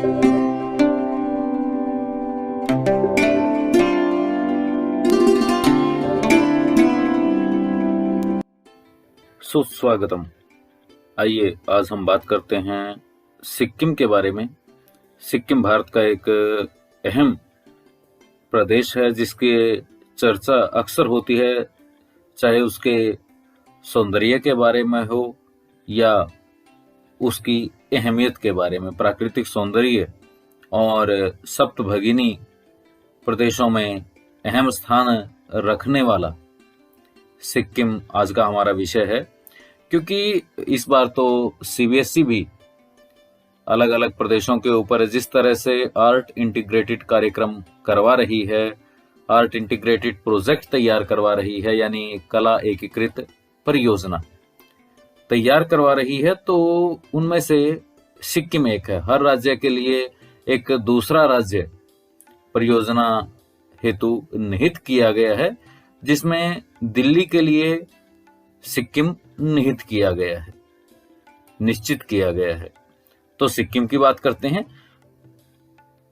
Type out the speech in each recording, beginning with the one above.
सुस्वागतम। आइए आज हम बात करते हैं सिक्किम के बारे में। सिक्किम भारत का एक अहम प्रदेश है जिसकी चर्चा अक्सर होती है, चाहे उसके सौंदर्य के बारे में हो या उसकी अहमियत के बारे में। प्राकृतिक सौंदर्य और सप्तभगिनी प्रदेशों में अहम स्थान रखने वाला सिक्किम आज का हमारा विषय है, क्योंकि इस बार तो सीबीएसई भी अलग अलग प्रदेशों के ऊपर जिस तरह से आर्ट इंटीग्रेटेड कार्यक्रम करवा रही है, आर्ट इंटीग्रेटेड प्रोजेक्ट तैयार करवा रही है, यानी कला एकीकृत परियोजना तैयार करवा रही है, तो उनमें से सिक्किम एक है। हर राज्य के लिए एक दूसरा राज्य परियोजना हेतु निहित किया गया है, जिसमें दिल्ली के लिए सिक्किम निहित किया गया है, निश्चित किया गया है। तो सिक्किम की बात करते हैं।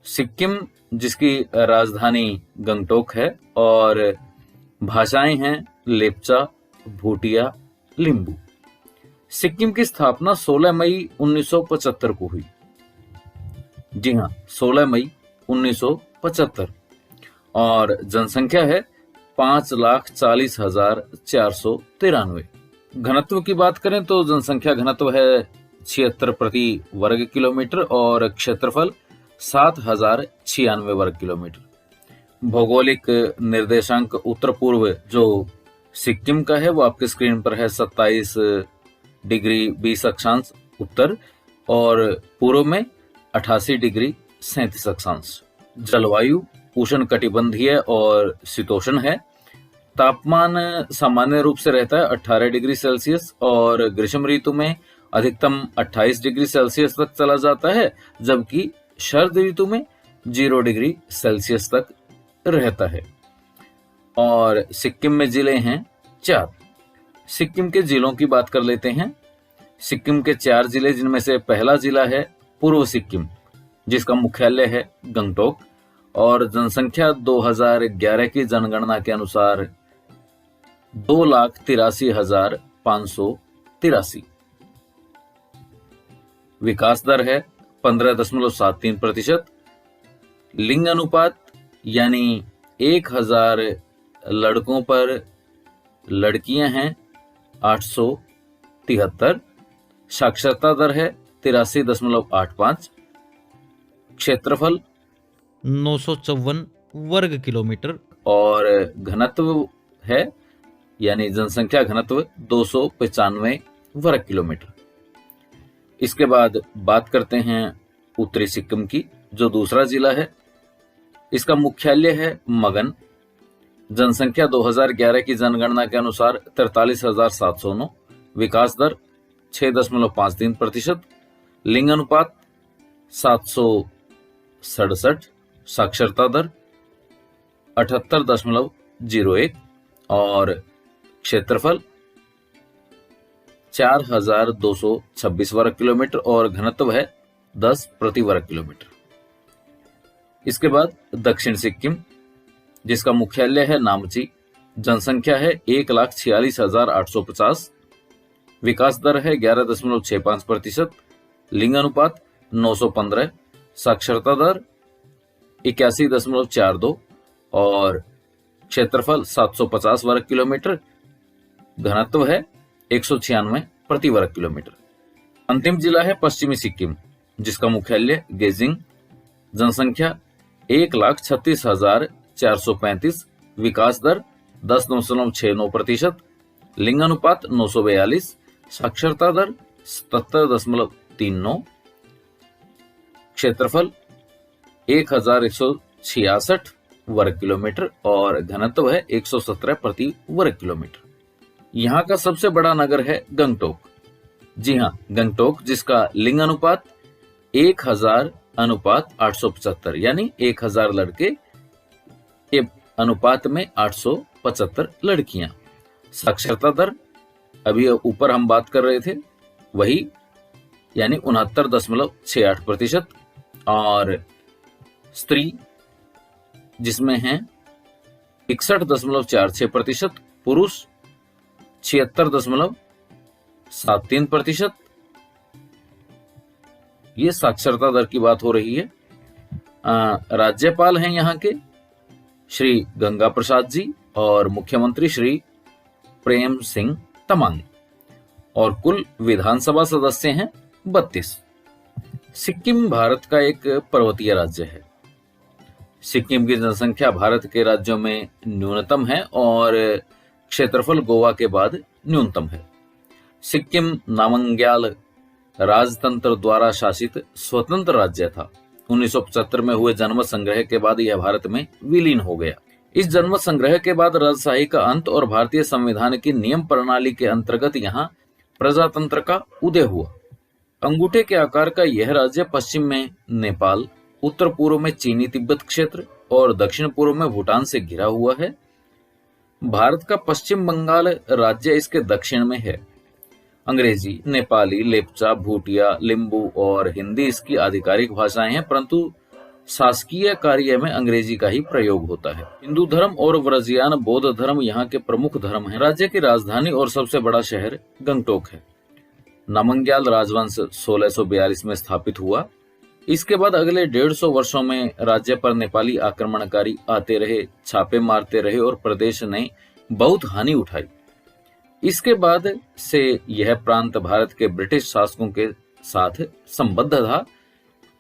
सिक्किम जिसकी राजधानी गंगटोक है और भाषाएं हैं लेप्चा, भूटिया, लिम्बू। सिक्किम की स्थापना 16 मई 1975 को हुई। जी हाँ, 16 मई 1975। और जनसंख्या है 5,40,493। घनत्व की बात करें तो जनसंख्या घनत्व है 76 प्रति वर्ग किलोमीटर और क्षेत्रफल 7,096 वर्ग किलोमीटर। भौगोलिक निर्देशांक उत्तर पूर्व जो सिक्किम का है वो आपके स्क्रीन पर है, 27 डिग्री 20 अक्षांश उत्तर और पूर्व में 88 डिग्री 37 अक्षांश। जलवायु उष्ण कटिबंधीय और शीतोष्ण है। तापमान सामान्य रूप से रहता है 18 डिग्री सेल्सियस और ग्रीष्म ऋतु में अधिकतम 28 डिग्री सेल्सियस तक चला जाता है, जबकि शरद ऋतु में 0 डिग्री सेल्सियस तक रहता है। और सिक्किम में जिले हैं 4। सिक्किम के जिलों की बात कर लेते हैं। सिक्किम के 4 जिले, जिनमें से पहला जिला है पूर्व सिक्किम, जिसका मुख्यालय है गंगटोक और जनसंख्या 2011 की जनगणना के अनुसार 2,83,583। विकास दर है 15.73%। लिंग अनुपात यानी 1,000 लड़कों पर लड़कियां हैं 873। साक्षरता दर है 83.85। क्षेत्रफल 954 वर्ग किलोमीटर और घनत्व है यानी जनसंख्या घनत्व 295 वर्ग किलोमीटर। इसके बाद बात करते हैं उत्तरी सिक्किम की, जो दूसरा जिला है। इसका मुख्यालय है मगन। जनसंख्या 2011 की जनगणना के अनुसार 43,709। विकास दर 6.53%। लिंग अनुपात 767। साक्षरता दर 78.01 और क्षेत्रफल 4,226 वर्ग किलोमीटर और घनत्व है 10 प्रति वर्ग किलोमीटर। इसके बाद दक्षिण सिक्किम, जिसका मुख्यालय है नामची। जनसंख्या है 1,46,850। विकास दर है 11.65%। लिंग अनुपात 915। साक्षरता दर 81.42 और क्षेत्रफल 750 वर्ग किलोमीटर। घनत्व है 196 प्रति वर्ग किलोमीटर। अंतिम जिला है पश्चिमी सिक्किम, जिसका मुख्यालय गेजिंग। जनसंख्या 1,36,435। विकास दर 10.69%। लिंग अनुपात 942। साक्षरता दर 77.39। क्षेत्रफल 1,166 वर्ग किलोमीटर और घनत्व है 117 प्रति वर्ग किलोमीटर। यहाँ का सबसे बड़ा नगर है गंगटोक। जी हाँ, गंगटोक, जिसका लिंग अनुपात 1,000:875 यानी 1,000 लड़के के अनुपात में 875 लड़कियां। साक्षरता दर अभी ऊपर हम बात कर रहे थे वही, यानी 69.68%। और स्त्री जिसमें हैं 61.46%, पुरुष 76.73%। ये साक्षरता दर की बात हो रही है। राज्यपाल हैं यहाँ के श्री गंगा प्रसाद जी और मुख्यमंत्री श्री प्रेम सिंह तमांग, और कुल विधानसभा सदस्य हैं 32। सिक्किम भारत का एक पर्वतीय राज्य है। सिक्किम की जनसंख्या भारत के राज्यों में न्यूनतम है और क्षेत्रफल गोवा के बाद न्यूनतम है। सिक्किम नामग्याल राजतंत्र द्वारा शासित स्वतंत्र राज्य था। 1975 में हुए जनमत संग्रह के बाद यह भारत में विलीन हो गया। इस जनमत संग्रह के बाद राजशाही का अंत और भारतीय संविधान की नियम प्रणाली के अंतर्गत यहाँ प्रजातंत्र का उदय हुआ। अंगूठे के आकार का यह राज्य पश्चिम में नेपाल, उत्तर पूर्व में चीनी तिब्बत क्षेत्र और दक्षिण पूर्व में भूटान से घिरा हुआ है। भारत का पश्चिम बंगाल राज्य इसके दक्षिण में है। अंग्रेजी, नेपाली, लेप्चा, भूटिया, लिम्बू और हिंदी इसकी आधिकारिक भाषाएं हैं, परंतु शासकीय कार्य में अंग्रेजी का ही प्रयोग होता है। हिंदू धर्म और व्रजियान बौद्ध धर्म यहाँ के प्रमुख धर्म हैं। राज्य की राजधानी और सबसे बड़ा शहर गंगटोक है। नामग्याल राजवंश 1642 में स्थापित हुआ। इसके बाद अगले 150 वर्षों में राज्य पर नेपाली आक्रमणकारी आते रहे, छापे मारते रहे और प्रदेश ने बहुत हानि उठाई। इसके बाद से यह प्रांत भारत के ब्रिटिश शासकों के साथ संबद्ध था।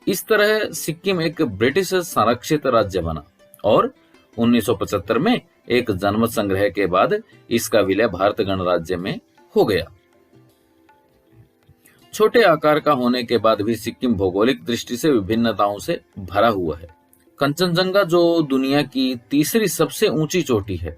इस तरह सिक्किम एक ब्रिटिश संरक्षित राज्य बना और 1975 में एक जनमत संग्रह के बाद इसका विलय भारत गणराज्य में हो गया। छोटे आकार का होने के बाद भी सिक्किम भौगोलिक दृष्टि से विभिन्नताओं से भरा हुआ है। कंचनजंगा जो दुनिया की तीसरी सबसे ऊंची चोटी है,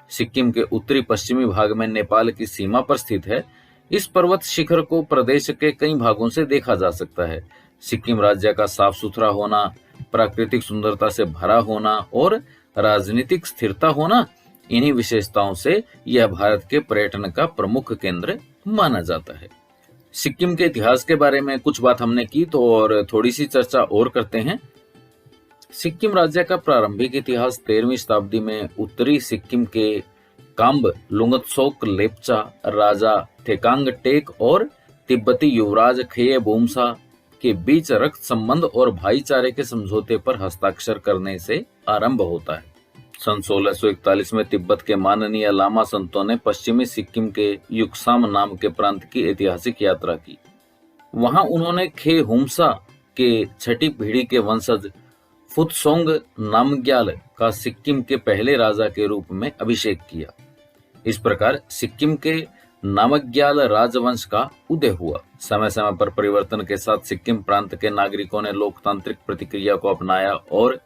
सिक्किम के उत्तरी पश्चिमी भाग में नेपाल की सीमा पर स्थित है। इस पर्वत शिखर को प्रदेश के कई भागों से देखा जा सकता है। सिक्किम राज्य का साफ सुथरा होना, प्राकृतिक सुंदरता से भरा होना और राजनीतिक स्थिरता होना, इन्हीं विशेषताओं से यह भारत के पर्यटन का प्रमुख केंद्र माना जाता है। सिक्किम के इतिहास के बारे में कुछ बात हमने की, तो और थोड़ी सी चर्चा और करते हैं। सिक्किम राज्य का प्रारंभिक इतिहास 13वीं शताब्दी में उत्तरी सिक्किम के काम्ब लुंगत्सोक लेप्चा राजा थेकांग टेक और तिब्बती युवराज खेये बोमसा के बीच रक्त संबंध और भाईचारे के समझौते पर हस्ताक्षर करने से आरंभ होता है। सन 1641 में तिब्बत के माननीय लामा संतों ने पश्चिमी सिक्किम के युक्साम नाम के प्रांत की ऐतिहासिक यात्रा की। वहां उन्होंने खे हुम्सा के छठी पीढ़ी के वंशज फुत्सोंग नामग्याल का सिक्किम के पहले राजा के रूप में अभिषेक किया। इस प्रकार सिक्किम के नामग्याल राजवंश का उदय हुआ। समय समय पर परिवर्तन के साथ सिक्किम प्रांत के नागरिकों ने लोकतांत्रिक प्रतिक्रिया को अपनाया और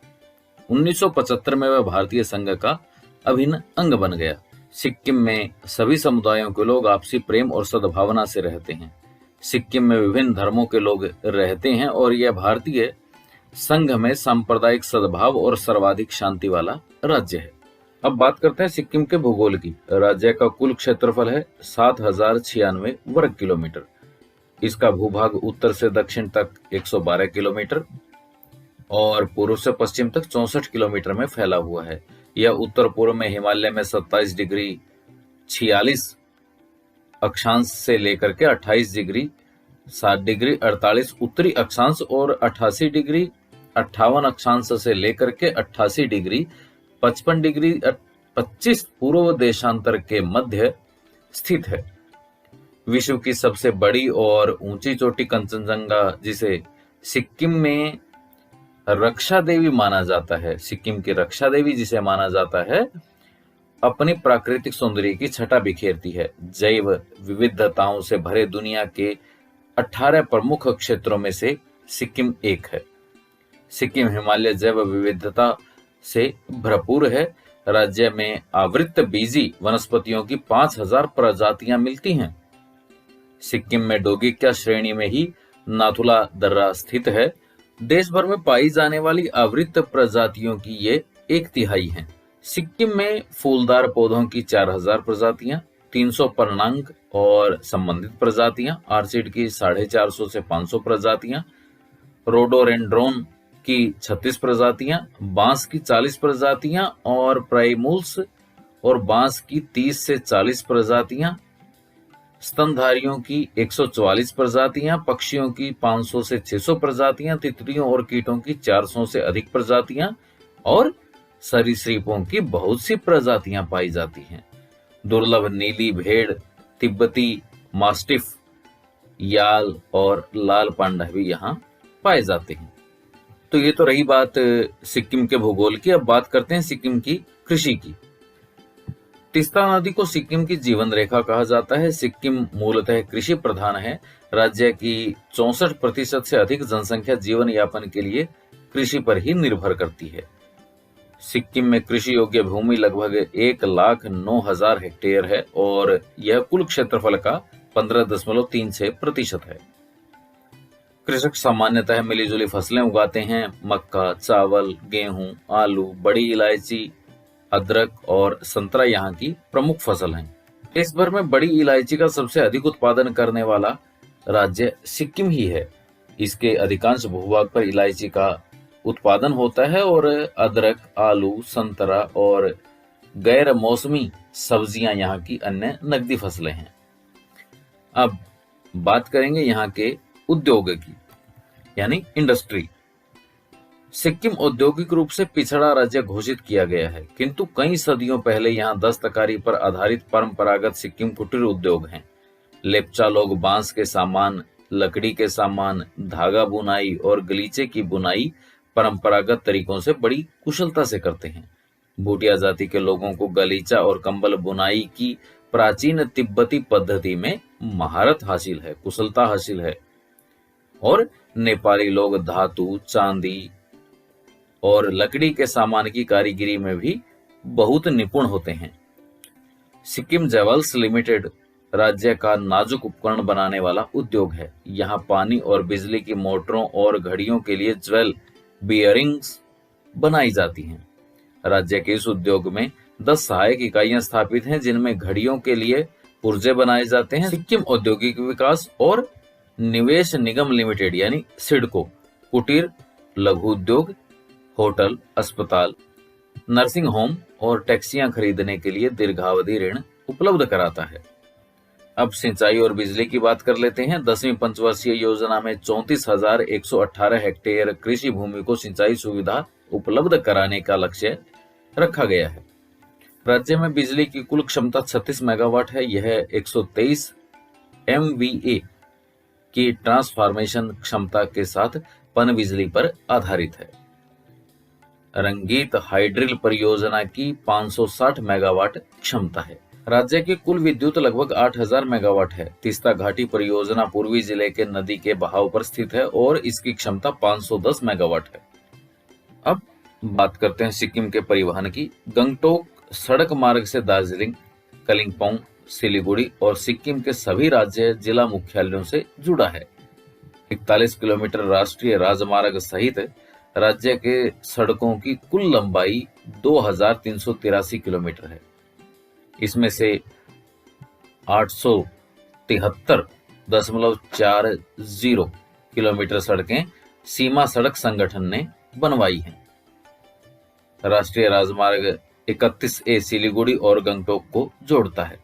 1975 में वह भारतीय संघ का अभिन्न अंग बन गया। सिक्किम में सभी समुदायों के लोग आपसी प्रेम और सद्भावना से रहते हैं। सिक्किम में विभिन्न धर्मों के लोग रहते हैं और यह भारतीय संघ में सांप्रदायिक सद्भाव और सर्वाधिक शांति वाला राज्य है। अब बात करते हैं सिक्किम के भूगोल की। राज्य का कुल क्षेत्रफल है 7096 वर्ग किलोमीटर। इसका भूभाग उत्तर से दक्षिण तक 112 किलोमीटर और पूर्व से पश्चिम तक 64 किलोमीटर में फैला हुआ है। यह उत्तर पूर्व में हिमालय में 27 डिग्री 46 अक्षांश से लेकर के 28 डिग्री 7 डिग्री 48 उत्तरी अक्षांश और 88 डिग्री 58 अक्षांश से लेकर के 88 डिग्री 55 डिग्री 25 पूर्व देशांतर के मध्य स्थित है। विश्व की सबसे बड़ी और ऊंची चोटी कंचनजंगा, जिसे सिक्किम में रक्षा देवी माना जाता है, सिक्किम की रक्षा देवी जिसे माना जाता है, अपनी प्राकृतिक सौंदर्य की छटा बिखेरती है। जैव विविधताओं से भरे दुनिया के 18 प्रमुख क्षेत्रों में से सिक्किम एक है। सिक्किम हिमालय जैव विविधता से भरपूर है। राज्य में आवृत बीजी वनस्पतियों की 5000 प्रजातियां मिलती हैं। सिक्किम में डोगिक्या श्रेणी में ही नाथुला दर्रा स्थित है। देश भर में पाई जाने वाली आवृत प्रजातियों की ये 1/3 हैं। सिक्किम में फूलदार पौधों की 4000 प्रजातियां, 300 पर्णांक और संबंधित प्रजातियां, आर्चिड की 450 से 500 प्रजातियां रोडोडेंड्रॉन की 36 प्रजातियां, बांस की 40 प्रजातियां और प्राइमूल्स और बांस की 30 से 40 प्रजातियां, स्तनधारियों की 144 प्रजातियां, पक्षियों की 500 से 600 प्रजातियां, तितलियों और कीटों की 400 से अधिक प्रजातियां और सरीसृपों की बहुत सी प्रजातियां पाई जाती हैं। दुर्लभ नीली भेड़, तिब्बती मास्टिफ, याल और लाल पांडा भी यहाँ पाए जाते हैं। तो ये तो रही बात सिक्किम के भूगोल की। अब बात करते हैं सिक्किम की कृषि की। तीस्ता नदी को सिक्किम की जीवन रेखा कहा जाता है। सिक्किम मूलतः कृषि प्रधान है। राज्य की 64% से अधिक जनसंख्या जीवन यापन के लिए कृषि पर ही निर्भर करती है। सिक्किम में कृषि योग्य भूमि लगभग 1,09,000 हेक्टेयर है और यह कुल क्षेत्रफल का 15.36% है। कृषक सामान्यतः मिलीजुली फसलें उगाते हैं। मक्का, चावल, गेहूं, आलू, बड़ी इलायची, अदरक और संतरा यहाँ की प्रमुख फसल हैं। देश भर में बड़ी इलायची का सबसे अधिक उत्पादन करने वाला राज्य सिक्किम ही है। इसके अधिकांश भूभाग पर इलायची का उत्पादन होता है और अदरक, आलू, संतरा और गैर मौसमी सब्जियां यहाँ की अन्य नकदी फसलें हैं। अब बात करेंगे यहाँ के उद्योग की, यानी इंडस्ट्री। सिक्किम औद्योगिक रूप से पिछड़ा राज्य घोषित किया गया है, किंतु कई सदियों पहले यहाँ दस्तकारी पर आधारित परंपरागत सिक्किम कुटीर उद्योग हैं। लेप्चा लोग बांस के सामान, लकड़ी के सामान, धागा बुनाई और गलीचे की बुनाई परंपरागत तरीकों से बड़ी कुशलता से करते हैं। भूटिया जाति के लोगों को गलीचा और कंबल बुनाई की प्राचीन तिब्बती पद्धति में महारत हासिल है, कुशलता हासिल है। और नेपाली लोग धातु, चांदी और लकड़ी के सामान की कारीगरी में भी बहुत निपुण होते हैं। सिक्किम ज्वेल्स लिमिटेड राज्य का नाजुक उपकरण बनाने वाला उद्योग है। यहाँ पानी और बिजली की मोटरों और घड़ियों के लिए ज्वेल बियरिंग्स बनाई जाती हैं। राज्य के इस उद्योग में 10 सहायक इकाइयां स्थापित हैं, जिनमें घड़ियों के लिए पुर्जे बनाए जाते हैं। सिक्किम औद्योगिक विकास और निवेश निगम लिमिटेड यानी सिडको कुटीर, लघु उद्योग, होटल, अस्पताल, नर्सिंग होम और टैक्सियां खरीदने के लिए दीर्घावधि ऋण उपलब्ध कराता है। अब सिंचाई और बिजली की बात कर लेते हैं। 10वीं पंचवर्षीय योजना में 34,118 हेक्टेयर कृषि भूमि को सिंचाई सुविधा उपलब्ध कराने का लक्ष्य रखा गया है। राज्य में बिजली की कुल क्षमता 36 मेगावाट है। यह 123 MVA की ट्रांसफॉर्मेशन क्षमता के साथ पनबिजली पर आधारित है। रंगीत हाइड्रिल परियोजना की 560 मेगावाट क्षमता है। राज्य की कुल विद्युत लगभग 8,000 मेगावाट है। तीस्ता घाटी परियोजना पूर्वी जिले के नदी के बहाव पर स्थित है और इसकी क्षमता 510 मेगावाट है। अब बात करते हैं सिक्किम के परिवहन की। गंगटोक सड़क मार्ग से दार्जिलिंग, कलिम्पोंग, सिलीगुड़ी और सिक्किम के सभी राज्य जिला मुख्यालयों से जुड़ा है। 41 किलोमीटर राष्ट्रीय राजमार्ग सहित राज्य के सड़कों की कुल लंबाई 2,383 किलोमीटर है। इसमें से 873.40 किलोमीटर सड़कें सीमा सड़क संगठन ने बनवाई हैं। राष्ट्रीय राजमार्ग 31A सिलीगुड़ी और गंगटोक को जोड़ता है।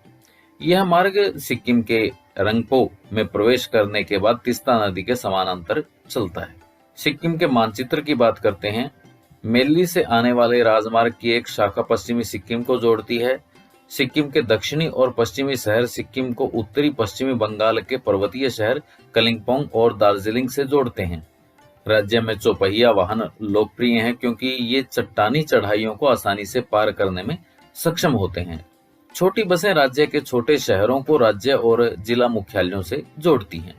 यह मार्ग सिक्किम के रंगपो में प्रवेश करने के बाद तीस्ता नदी के समानांतर चलता है। सिक्किम के मानचित्र की बात करते हैं। मेल्ली से आने वाले राजमार्ग की एक शाखा पश्चिमी सिक्किम को जोड़ती है। सिक्किम के दक्षिणी और पश्चिमी शहर सिक्किम को उत्तरी पश्चिमी बंगाल के पर्वतीय शहर कलिम्पोंग और दार्जिलिंग से जोड़ते हैं। राज्य में चौपहिया वाहन लोकप्रिय हैं क्योंकि ये चट्टानी चढ़ाइयों को आसानी से पार करने में सक्षम होते हैं। छोटी बसें राज्य के छोटे शहरों को राज्य और जिला मुख्यालयों से जोड़ती हैं।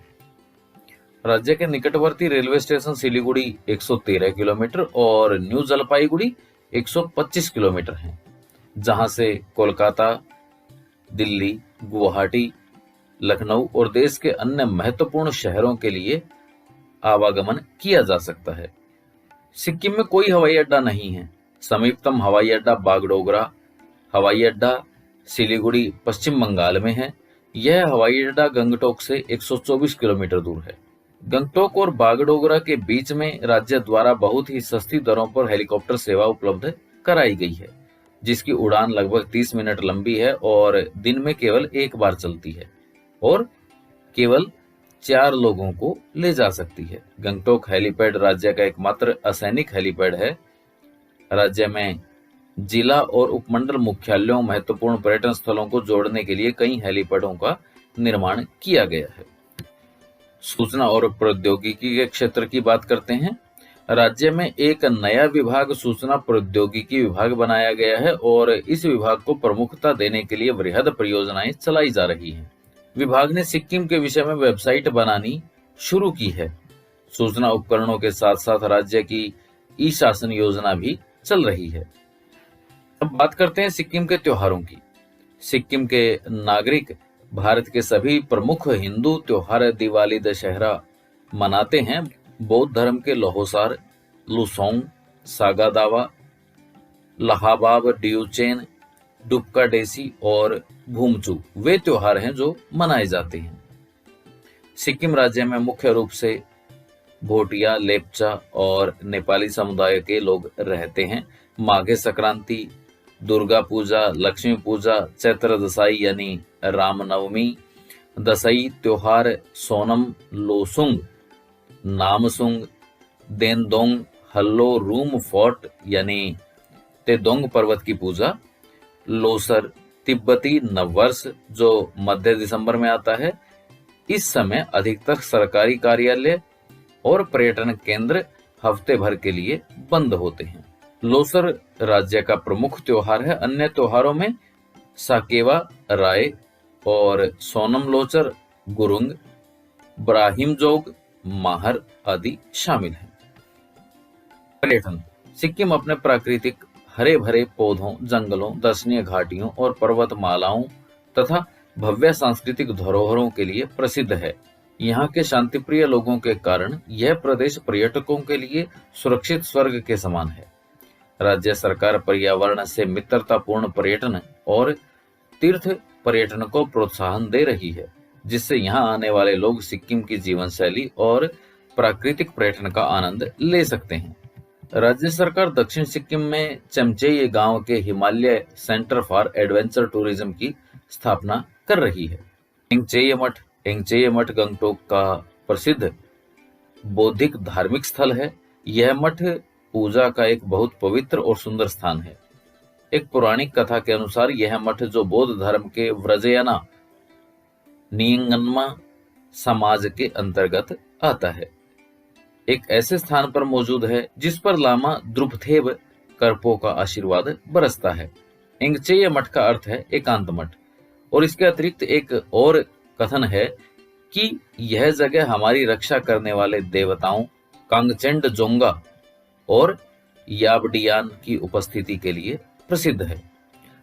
राज्य के निकटवर्ती रेलवे स्टेशन सिलीगुड़ी 113 किलोमीटर और न्यू जलपाईगुड़ी 125 किलोमीटर हैं, जहां से कोलकाता, दिल्ली, गुवाहाटी, लखनऊ और देश के अन्य महत्वपूर्ण शहरों के लिए आवागमन किया जा सकता है। सिक्किम में कोई हवाई अड्डा नहीं है। समीपतम हवाई अड्डा बागडोगरा हवाई अड्डा सिलीगुड़ी पश्चिम बंगाल में है। यह हवाई अड्डा गंगटोक से 124 किलोमीटर दूर है। गंगटोक और बागडोगरा के बीच में राज्य द्वारा बहुत ही सस्ती दरों पर हेलीकॉप्टर सेवा उपलब्ध कराई गई है, जिसकी उड़ान लगभग 30 मिनट लंबी है और दिन में केवल एक बार चलती है और केवल 4 लोगों को ले जा सकती है। गंगटोक हेलीपैड राज्य का एकमात्र असैनिक हेलीपैड है। राज्य में जिला और उपमंडल मुख्यालयों, महत्वपूर्ण पर्यटन स्थलों को जोड़ने के लिए कई हेलीपैडों का निर्माण किया गया है। सूचना और प्रौद्योगिकी के क्षेत्र की बात करते हैं। राज्य में एक नया विभाग सूचना प्रौद्योगिकी विभाग बनाया गया है और इस विभाग को प्रमुखता देने के लिए वृहद परियोजनाएं चलाई जा रही हैं। विभाग ने सिक्किम के विषय में वेबसाइट बनानी शुरू की है। सूचना उपकरणों के साथ साथ राज्य की ई शासन योजना भी चल रही है। अब बात करते हैं सिक्किम के त्योहारों की। सिक्किम के नागरिक भारत के सभी प्रमुख हिंदू त्योहार दिवाली, दशहरा मनाते हैं। बौद्ध धर्म के लोहोसार, लुसोंग, सागा दावा, लहाबाब ड्यूचेन, डुबका डेसी और भूमचू वे त्योहार हैं जो मनाए जाते हैं। सिक्किम राज्य में मुख्य रूप से भोटिया, लेप्चा और नेपाली समुदाय के लोग रहते हैं। माघे संक्रांति, दुर्गा पूजा, लक्ष्मी पूजा, चैत्र दसाई यानी रामनवमी, दसई त्योहार, Sonam Losoong, नामसुंग, देनदोंग, hello room fort यानी तेदोंग पर्वत की पूजा, लोसर, तिब्बती नववर्ष जो मध्य दिसंबर में आता है। इस समय अधिकतर सरकारी कार्यालय और पर्यटन केंद्र हफ्ते भर के लिए बंद होते हैं। लोसर राज्य का प्रमुख त्योहार है। अन्य त्योहारों में साकेवा राय और सोनम लोचर, गुरुंग, ब्राहिमजोग, माहर आदि शामिल हैं। पर्यटन। सिक्किम अपने प्राकृतिक हरे भरे पौधों, जंगलों, दर्शनीय घाटियों और पर्वतमालाओं तथा भव्य सांस्कृतिक धरोहरों के लिए प्रसिद्ध है। यहाँ के शांतिप्रिय लोगों के कारण यह प्रदेश पर्यटकों के लिए सुरक्षित स्वर्ग के समान है। राज्य सरकार पर्यावरण से मित्रतापूर्ण पर्यटन और तीर्थ पर्यटन को प्रोत्साहन दे रही है, जिससे यहाँ आने वाले लोग सिक्किम की जीवन शैली और प्राकृतिक पर्यटन का आनंद ले सकते हैं। राज्य सरकार दक्षिण सिक्किम में चमचेई गांव के Himalaya centre for adventure tourism की स्थापना कर रही है। एंगचेय मठ गंगटोक का प्रसिद्ध बौद्धिक धार्मिक स्थल है। यह मठ पूजा का एक बहुत पवित्र और सुंदर स्थान है। एक पौराणिक कथा के अनुसार यह मठ, जो बौद्ध धर्म के व्रजयना नियंगनमा समाज के अंतर्गत आता है, एक ऐसे स्थान पर मौजूद है जिस पर लामा द्रुपथेव करपो का आशीर्वाद बरसता है। एंगचेय मठ का अर्थ है एकांत मठ, और इसके अतिरिक्त एक और कथन है कि यह जगह हमारी रक्षा करने वाले देवताओं कांगचेंड जोंगा और याबडियान की उपस्थिति के लिए प्रसिद्ध है।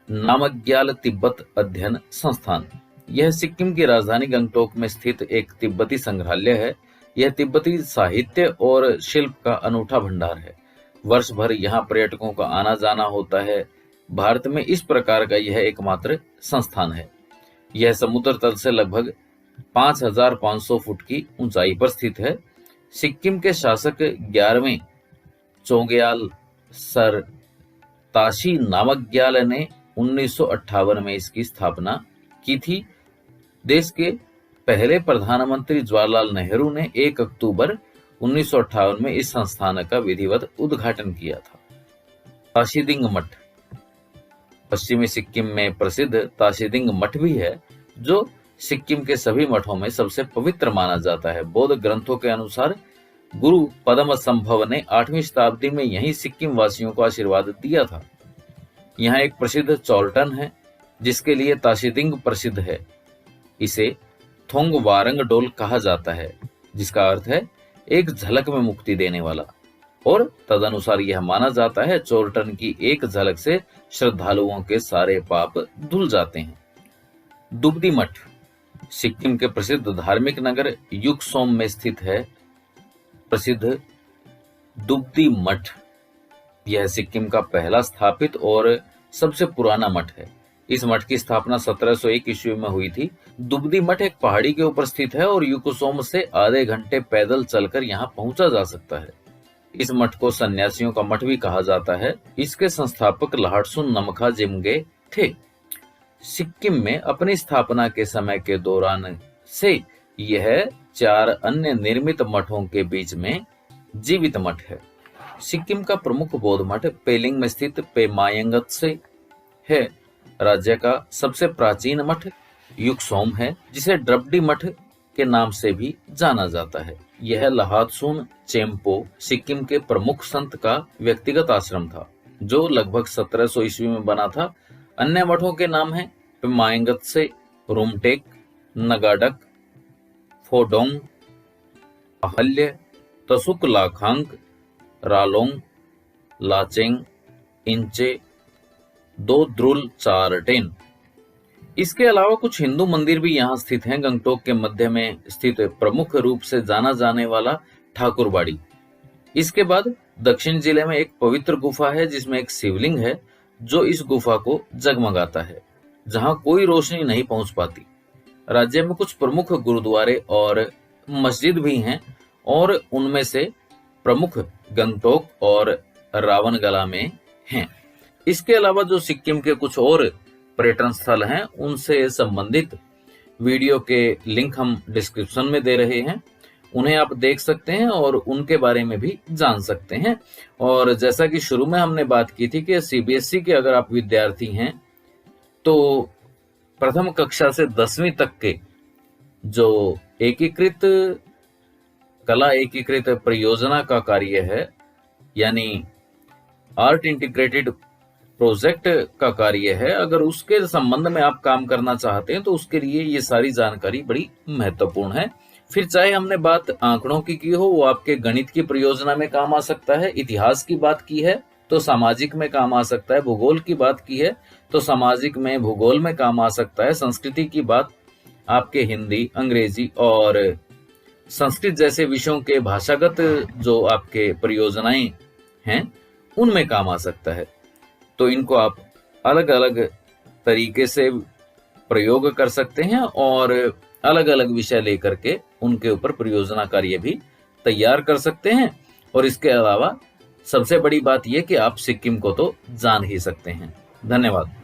नामग्याल तिब्बत अध्ययन संस्थान। यह सिक्किम की राजधानी गंगटोक में स्थित एक तिब्बती संग्रहालय है। यह तिब्बती साहित्य और शिल्प का अनूठा भंडार है। वर्ष भर यहाँ पर्यटकों का आना जाना होता है। भारत में इस प्रकार का यह एकमात्र संस्थान है। यह समुद्र तल से लगभग 5,500 फुट की ऊंचाई पर स्थित है। सिक्किम के शासक 11वें चोग्याल सर ताशी नामग्याल ने 1958 में इसकी स्थापना की थी। देश के पहले प्रधानमंत्री जवाहरलाल नेहरू ने 1 अक्टूबर 1958 में इस संस्थान का विधिवत उद्घाटन किया था। ताशीदिंग मठ। पश्चिमी सिक्किम में प्रसिद्ध ताशीदिंग मठ भी है, जो सिक्किम के सभी मठों में सबसे पवित्र माना जाता है। बौद्ध ग्रंथों के अनुसार गुरु पद्मसंभव ने 8वीं शताब्दी में यहीं सिक्किम वासियों को आशीर्वाद दिया था। यहाँ एक प्रसिद्ध चौल्टन है जिसके लिए ताशीदिंग प्रसिद्ध है। इसे थोंग वारंग डोल कहा जाता है, जिसका अर्थ है एक झलक में मुक्ति देने वाला, और तदनुसार यह माना जाता है चौल्टन की एक झलक से श्रद्धालुओं के सारे पाप धुल जाते हैं। दुबदी मठ सिक्किम के प्रसिद्ध धार्मिक नगर युकसोम में स्थित है। प्रसिद्ध दुबदी मठ, यह सिक्किम का पहला स्थापित और सबसे पुराना मठ है। इस मठ की स्थापना 1701 ईस्वी में हुई थी। दुबदी मठ एक पहाड़ी के ऊपर स्थित है और युकुसोम से आधे घंटे पैदल चलकर यहाँ पहुंचा जा सकता है। इस मठ को सन्यासियों का मठ भी कहा जाता है। इसके संस्थापक लाहटसुन नमखा जिम्गे थे। सिक्किम में अपनी स्थापना के समय के दौरान से यह 4 अन्य निर्मित मठों के बीच में जीवित मठ है। सिक्किम का प्रमुख बौद्ध मठ पेलिंग में स्थित पेमायंगत्से है। राज्य का सबसे प्राचीन मठ युकसोम है, जिसे ड्रपडी मठ के नाम से भी जाना जाता है। यह लाहटसुन चेम्पो सिक्किम के प्रमुख संत का व्यक्तिगत आश्रम था, जो लगभग 1700 ईस्वी में बना था। अन्य मठों के नाम हैं पेमायंगत्से, रुमटेक, नगाडक, फोडोंग, अहल्य, तसुक लाखांग, रालोंग, लाचेंग, इंचे, दो द्रुल चारटेन। इसके अलावा कुछ हिंदू मंदिर भी यहाँ स्थित हैं। गंगटोक के मध्य में स्थित प्रमुख रूप से जाना जाने वाला ठाकुरबाड़ी। इसके बाद दक्षिण जिले में एक पवित्र गुफा है, जिसमें एक शिवलिंग है जो इस गुफा को जगमगाता है, जहां कोई रोशनी नहीं पहुंच पाती। राज्य में कुछ प्रमुख गुरुद्वारे और मस्जिद भी हैं और उनमें से प्रमुख गंगटोक और रावणगला में हैं। इसके अलावा जो सिक्किम के कुछ और पर्यटन स्थल हैं, उनसे संबंधित वीडियो के लिंक हम डिस्क्रिप्शन में दे रहे हैं। उन्हें आप देख सकते हैं और उनके बारे में भी जान सकते हैं। और जैसा कि शुरू में हमने बात की थी कि सीबीएसई के अगर आप विद्यार्थी हैं तो प्रथम कक्षा से 10वीं तक के जो एकीकृत कला एकीकृत परियोजना का कार्य है, यानी आर्ट इंटीग्रेटेड प्रोजेक्ट का कार्य है, अगर उसके संबंध में आप काम करना चाहते हैं तो उसके लिए ये सारी जानकारी बड़ी महत्वपूर्ण है। फिर चाहे हमने बात आंकड़ों की हो, वो आपके गणित की परियोजना में काम आ सकता है। इतिहास की बात की है तो सामाजिक में काम आ सकता है। भूगोल की बात की है तो सामाजिक में भूगोल में काम आ सकता है। संस्कृति की बात आपके हिंदी, अंग्रेजी और संस्कृत जैसे विषयों के भाषागत जो आपके परियोजनाएं हैं उनमें काम आ सकता है। तो इनको आप अलग अलग तरीके से प्रयोग कर सकते हैं और अलग अलग विषय लेकर के उनके ऊपर परियोजना कार्य भी तैयार कर सकते हैं। और इसके अलावा सबसे बड़ी बात यह कि आप सिक्किम को तो जान ही सकते हैं। धन्यवाद।